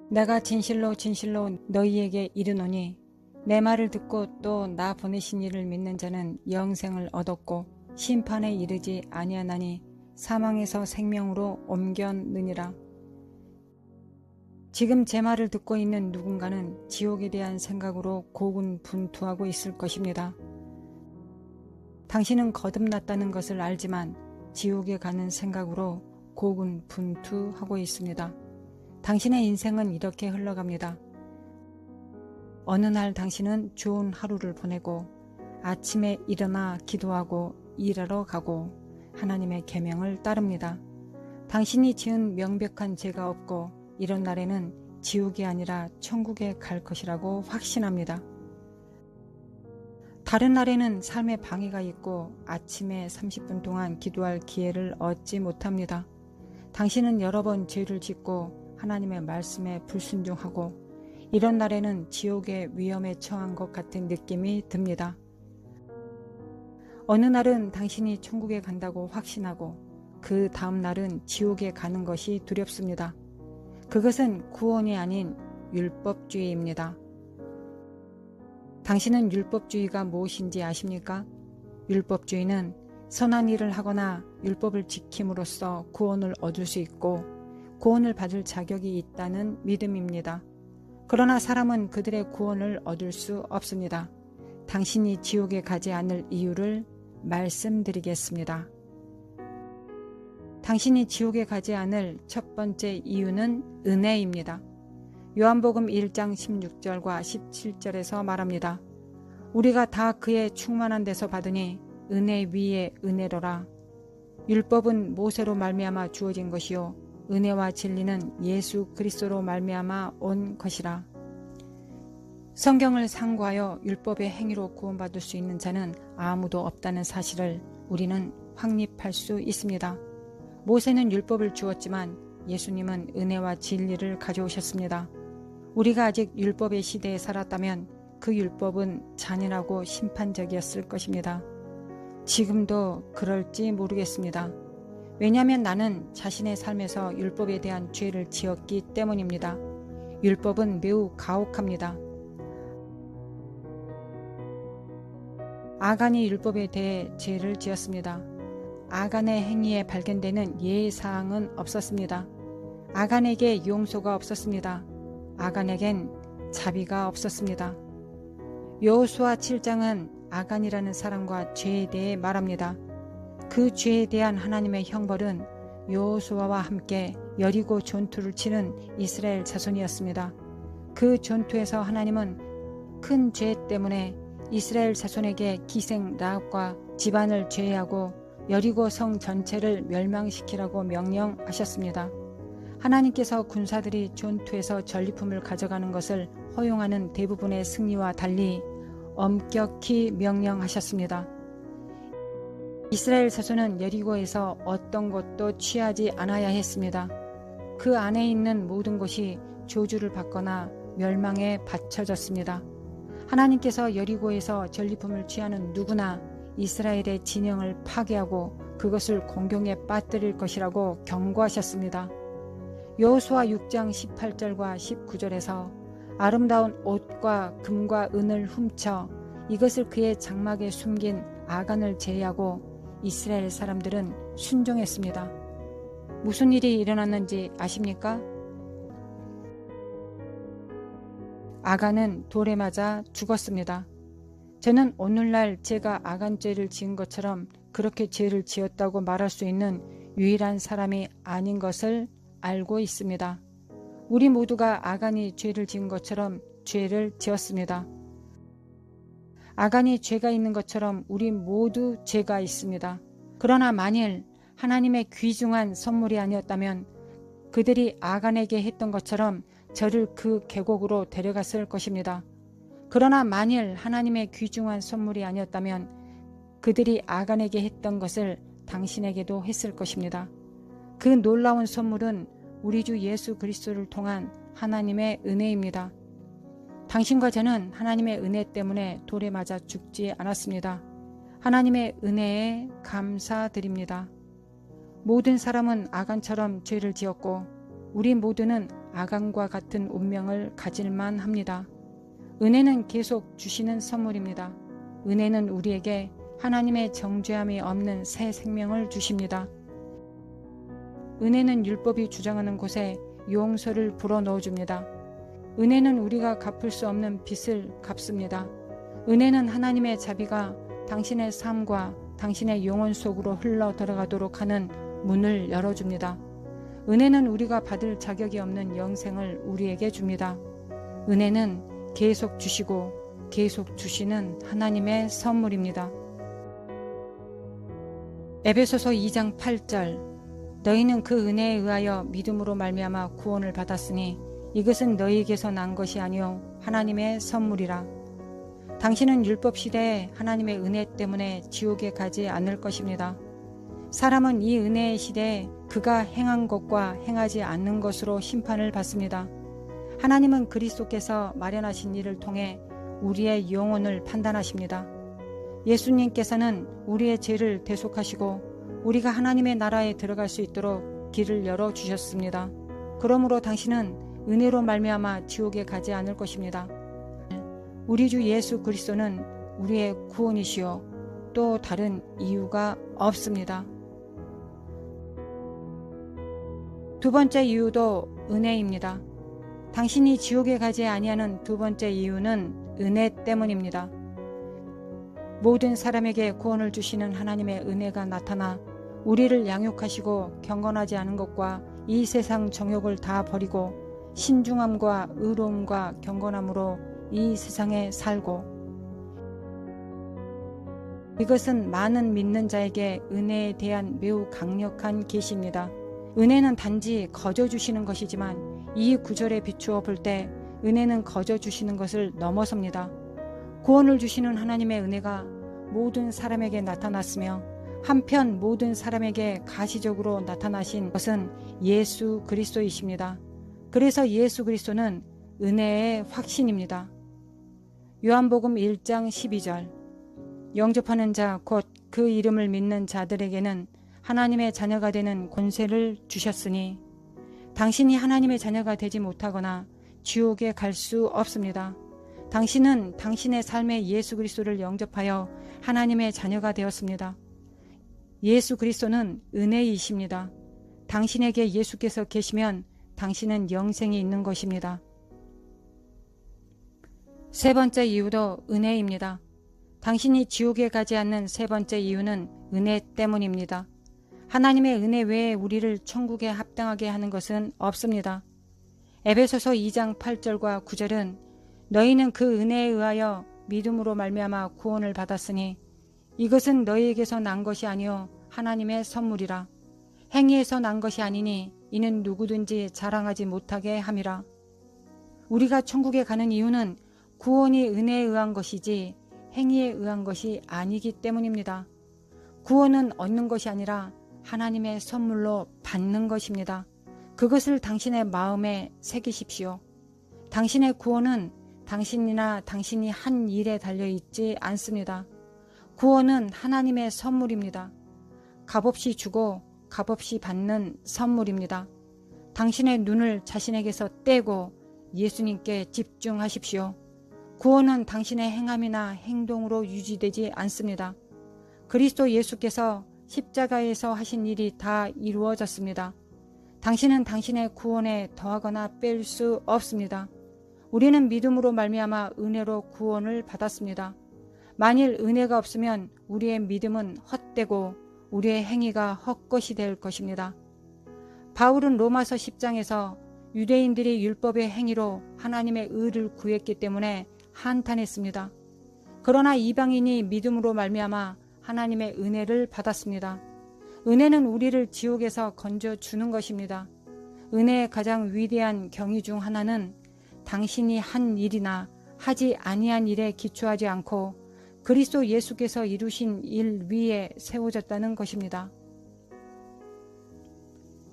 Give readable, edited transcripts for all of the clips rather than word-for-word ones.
내가 진실로 진실로 너희에게 이르노니 내 말을 듣고 또 나 보내신 이를 믿는 자는 영생을 얻었고 심판에 이르지 아니하나니 사망에서 생명으로 옮겼느니라. 지금 제 말을 듣고 있는 누군가는 지옥에 대한 생각으로 고군분투하고 있을 것입니다. 당신은 거듭났다는 것을 알지만 지옥에 가는 생각으로 고군분투하고 있습니다. 당신의 인생은 이렇게 흘러갑니다. 어느 날 당신은 좋은 하루를 보내고 아침에 일어나 기도하고 일하러 가고 하나님의 계명을 따릅니다. 당신이 지은 명백한 죄가 없고 이런 날에는 지옥이 아니라 천국에 갈 것이라고 확신합니다. 다른 날에는 삶에 방해가 있고 아침에 30분 동안 기도할 기회를 얻지 못합니다. 당신은 여러 번 죄를 짓고 하나님의 말씀에 불순종하고 이런 날에는 지옥의 위험에 처한 것 같은 느낌이 듭니다. 어느 날은 당신이 천국에 간다고 확신하고 그 다음 날은 지옥에 가는 것이 두렵습니다. 그것은 구원이 아닌 율법주의입니다. 당신은 율법주의가 무엇인지 아십니까? 율법주의는 선한 일을 하거나 율법을 지킴으로써 구원을 얻을 수 있고 구원을 받을 자격이 있다는 믿음입니다. 그러나 사람은 그들의 구원을 얻을 수 없습니다. 당신이 지옥에 가지 않을 이유를 말씀드리겠습니다. 당신이 지옥에 가지 않을 첫 번째 이유는 은혜입니다. 요한복음 1장 16절과 17절에서 말합니다. 우리가 다 그의 충만한 데서 받으니 은혜 위에 은혜로라. 율법은 모세로 말미암아 주어진 것이요 은혜와 진리는 예수 그리스도로 말미암아 온 것이라. 성경을 상고하여 율법의 행위로 구원받을 수 있는 자는 아무도 없다는 사실을 우리는 확립할 수 있습니다. 모세는 율법을 주었지만 예수님은 은혜와 진리를 가져오셨습니다. 우리가 아직 율법의 시대에 살았다면 그 율법은 잔인하고 심판적이었을 것입니다. 지금도 그럴지 모르겠습니다. 왜냐하면 나는 자신의 삶에서 율법에 대한 죄를 지었기 때문입니다. 율법은 매우 가혹합니다. 아간이 율법에 대해 죄를 지었습니다. 아간의 행위에 발견되는 예사항은 없었습니다. 아간에게 용서가 없었습니다. 아간에겐 자비가 없었습니다. 여호수아 7장은 아간이라는 사람과 죄에 대해 말합니다. 그 죄에 대한 하나님의 형벌은 여호수아와 함께 여리고 전투를 치는 이스라엘 자손이었습니다. 그 전투에서 하나님은 큰 죄 때문에 이스라엘 자손에게 기생 라합과 집안을 제외하고 여리고 성 전체를 멸망시키라고 명령하셨습니다. 하나님께서 군사들이 전투에서 전리품을 가져가는 것을 허용하는 대부분의 승리와 달리 엄격히 명령하셨습니다. 이스라엘 자손은 여리고에서 어떤 것도 취하지 않아야 했습니다. 그 안에 있는 모든 것이 저주를 받거나 멸망에 바쳐졌습니다. 하나님께서 여리고에서 전리품을 취하는 누구나 이스라엘의 진영을 파괴하고 그것을 공경에 빠뜨릴 것이라고 경고하셨습니다. 여호수아 6장 18절과 19절에서 아름다운 옷과 금과 은을 훔쳐 이것을 그의 장막에 숨긴 아간을 제외하고 이스라엘 사람들은 순종했습니다. 무슨 일이 일어났는지 아십니까? 아간은 돌에 맞아 죽었습니다. 저는 오늘날 제가 아간죄를 지은 것처럼 그렇게 죄를 지었다고 말할 수 있는 유일한 사람이 아닌 것을 알고 있습니다. 우리 모두가 아간이 죄를 지은 것처럼 죄를 지었습니다. 아간이 죄가 있는 것처럼 우리 모두 죄가 있습니다. 그러나 만일 하나님의 귀중한 선물이 아니었다면 그들이 아간에게 했던 것처럼 저를 그 계곡으로 데려갔을 것입니다. 그러나 만일 하나님의 귀중한 선물이 아니었다면 그들이 아간에게 했던 것을 당신에게도 했을 것입니다. 그 놀라운 선물은 우리 주 예수 그리스도를 통한 하나님의 은혜입니다. 당신과 저는 하나님의 은혜 때문에 돌에 맞아 죽지 않았습니다. 하나님의 은혜에 감사드립니다. 모든 사람은 아간처럼 죄를 지었고 우리 모두는 아간과 같은 운명을 가질만 합니다. 은혜는 계속 주시는 선물입니다. 은혜는 우리에게 하나님의 정죄함이 없는 새 생명을 주십니다. 은혜는 율법이 주장하는 곳에 용서를 불어넣어줍니다. 은혜는 우리가 갚을 수 없는 빚을 갚습니다. 은혜는 하나님의 자비가 당신의 삶과 당신의 영혼 속으로 흘러 들어가도록 하는 문을 열어줍니다. 은혜는 우리가 받을 자격이 없는 영생을 우리에게 줍니다. 은혜는 계속 주시고 계속 주시는 하나님의 선물입니다. 에베소서 2장 8절 너희는 그 은혜에 의하여 믿음으로 말미암아 구원을 받았으니 이것은 너희에게서 난 것이 아니요 하나님의 선물이라. 당신은 율법 시대에 하나님의 은혜 때문에 지옥에 가지 않을 것입니다. 사람은 이 은혜의 시대에 그가 행한 것과 행하지 않는 것으로 심판을 받습니다. 하나님은 그리스도께서 마련하신 일을 통해 우리의 영혼을 판단하십니다. 예수님께서는 우리의 죄를 대속하시고 우리가 하나님의 나라에 들어갈 수 있도록 길을 열어주셨습니다. 그러므로 당신은 은혜로 말미암아 지옥에 가지 않을 것입니다. 우리 주 예수 그리스도는 우리의 구원이시요 또 다른 이유가 없습니다. 두 번째 이유도 은혜입니다. 당신이 지옥에 가지 아니하는 두 번째 이유는 은혜 때문입니다. 모든 사람에게 구원을 주시는 하나님의 은혜가 나타나 우리를 양육하시고 경건하지 않은 것과 이 세상 정욕을 다 버리고 신중함과 의로움과 경건함으로 이 세상에 살고 이것은 많은 믿는 자에게 은혜에 대한 매우 강력한 계시입니다. 은혜는 단지 거저 주시는 것이지만 이 구절에 비추어 볼 때 은혜는 거저 주시는 것을 넘어섭니다. 구원을 주시는 하나님의 은혜가 모든 사람에게 나타났으며 한편 모든 사람에게 가시적으로 나타나신 것은 예수 그리스도이십니다. 그래서 예수 그리스도는 은혜의 확신입니다. 요한복음 1장 12절 영접하는 자 곧 그 이름을 믿는 자들에게는 하나님의 자녀가 되는 권세를 주셨으니 당신이 하나님의 자녀가 되지 못하거나 지옥에 갈 수 없습니다. 당신은 당신의 삶에 예수 그리스도를 영접하여 하나님의 자녀가 되었습니다. 예수 그리스도는 은혜이십니다. 당신에게 예수께서 계시면 당신은 영생이 있는 것입니다. 세 번째 이유도 은혜입니다. 당신이 지옥에 가지 않는 세 번째 이유는 은혜 때문입니다. 하나님의 은혜 외에 우리를 천국에 합당하게 하는 것은 없습니다. 에베소서 2장 8절과 9절은 너희는 그 은혜에 의하여 믿음으로 말미암아 구원을 받았으니 이것은 너희에게서 난 것이 아니요 하나님의 선물이라. 행위에서 난 것이 아니니 이는 누구든지 자랑하지 못하게 함이라. 우리가 천국에 가는 이유는 구원이 은혜에 의한 것이지 행위에 의한 것이 아니기 때문입니다. 구원은 얻는 것이 아니라 하나님의 선물로 받는 것입니다. 그것을 당신의 마음에 새기십시오. 당신의 구원은 당신이나 당신이 한 일에 달려있지 않습니다. 구원은 하나님의 선물입니다. 값없이 주고 값없이 받는 선물입니다. 당신의 눈을 자신에게서 떼고 예수님께 집중하십시오. 구원은 당신의 행함이나 행동으로 유지되지 않습니다. 그리스도 예수께서 십자가에서 하신 일이 다 이루어졌습니다. 당신은 당신의 구원에 더하거나 뺄 수 없습니다. 우리는 믿음으로 말미암아 은혜로 구원을 받았습니다. 만일 은혜가 없으면 우리의 믿음은 헛되고 우리의 행위가 헛것이 될 것입니다. 바울은 로마서 10장에서 유대인들이 율법의 행위로 하나님의 의를 구했기 때문에 한탄했습니다. 그러나 이방인이 믿음으로 말미암아 하나님의 은혜를 받았습니다. 은혜는 우리를 지옥에서 건져주는 것입니다. 은혜의 가장 위대한 경위 중 하나는 당신이 한 일이나 하지 아니한 일에 기초하지 않고 그리스도 예수께서 이루신 일 위에 세워졌다는 것입니다.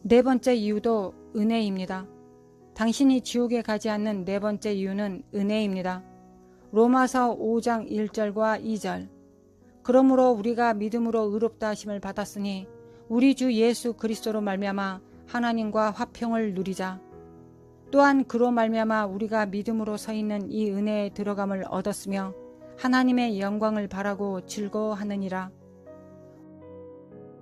네 번째 이유도 은혜입니다. 당신이 지옥에 가지 않는 네 번째 이유는 은혜입니다. 로마서 5장 1절과 2절 그러므로 우리가 믿음으로 의롭다 하심을 받았으니 우리 주 예수 그리스도로 말미암아 하나님과 화평을 누리자. 또한 그로 말미암아 우리가 믿음으로 서 있는 이 은혜에 들어감을 얻었으며 하나님의 영광을 바라고 즐거워하느니라.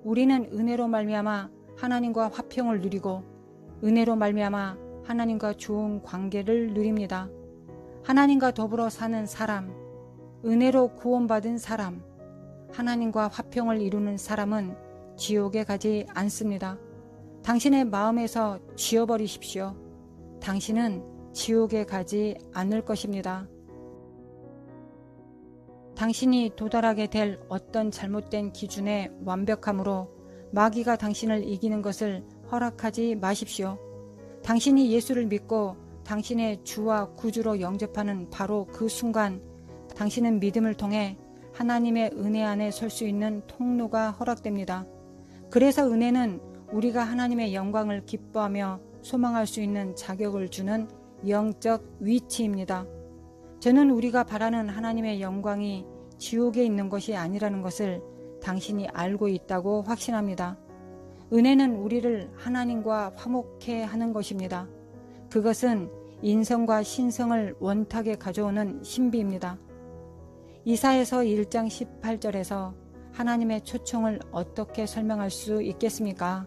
우리는 은혜로 말미암아 하나님과 화평을 누리고 은혜로 말미암아 하나님과 좋은 관계를 누립니다. 하나님과 더불어 사는 사람, 은혜로 구원받은 사람, 하나님과 화평을 이루는 사람은 지옥에 가지 않습니다. 당신의 마음에서 지워버리십시오. 당신은 지옥에 가지 않을 것입니다. 당신이 도달하게 될 어떤 잘못된 기준의 완벽함으로 마귀가 당신을 이기는 것을 허락하지 마십시오. 당신이 예수를 믿고 당신의 주와 구주로 영접하는 바로 그 순간 당신은 믿음을 통해 하나님의 은혜 안에 설 수 있는 통로가 허락됩니다. 그래서 은혜는 우리가 하나님의 영광을 기뻐하며 소망할 수 있는 자격을 주는 영적 위치입니다. 저는 우리가 바라는 하나님의 영광이 지옥에 있는 것이 아니라는 것을 당신이 알고 있다고 확신합니다. 은혜는 우리를 하나님과 화목해 하는 것입니다. 그것은 인성과 신성을 원탁에 가져오는 신비입니다. 이사야서 1장 18절에서 하나님의 초청을 어떻게 설명할 수 있겠습니까?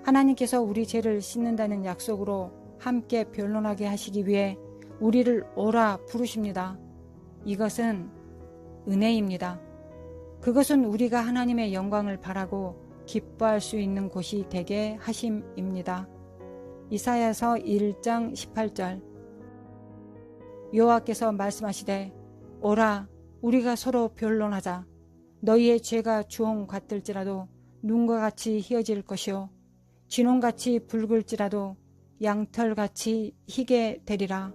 하나님께서 우리 죄를 씻는다는 약속으로 함께 변론하게 하시기 위해 우리를 오라 부르십니다. 이것은 은혜입니다. 그것은 우리가 하나님의 영광을 바라고 기뻐할 수 있는 곳이 되게 하심입니다. 이사야서 1장 18절. 여호와께서 말씀하시되 오라 우리가 서로 변론하자. 너희의 죄가 주홍 같을지라도 눈과 같이 희어질 것이요 진홍같이 붉을지라도 양털같이 희게 되리라.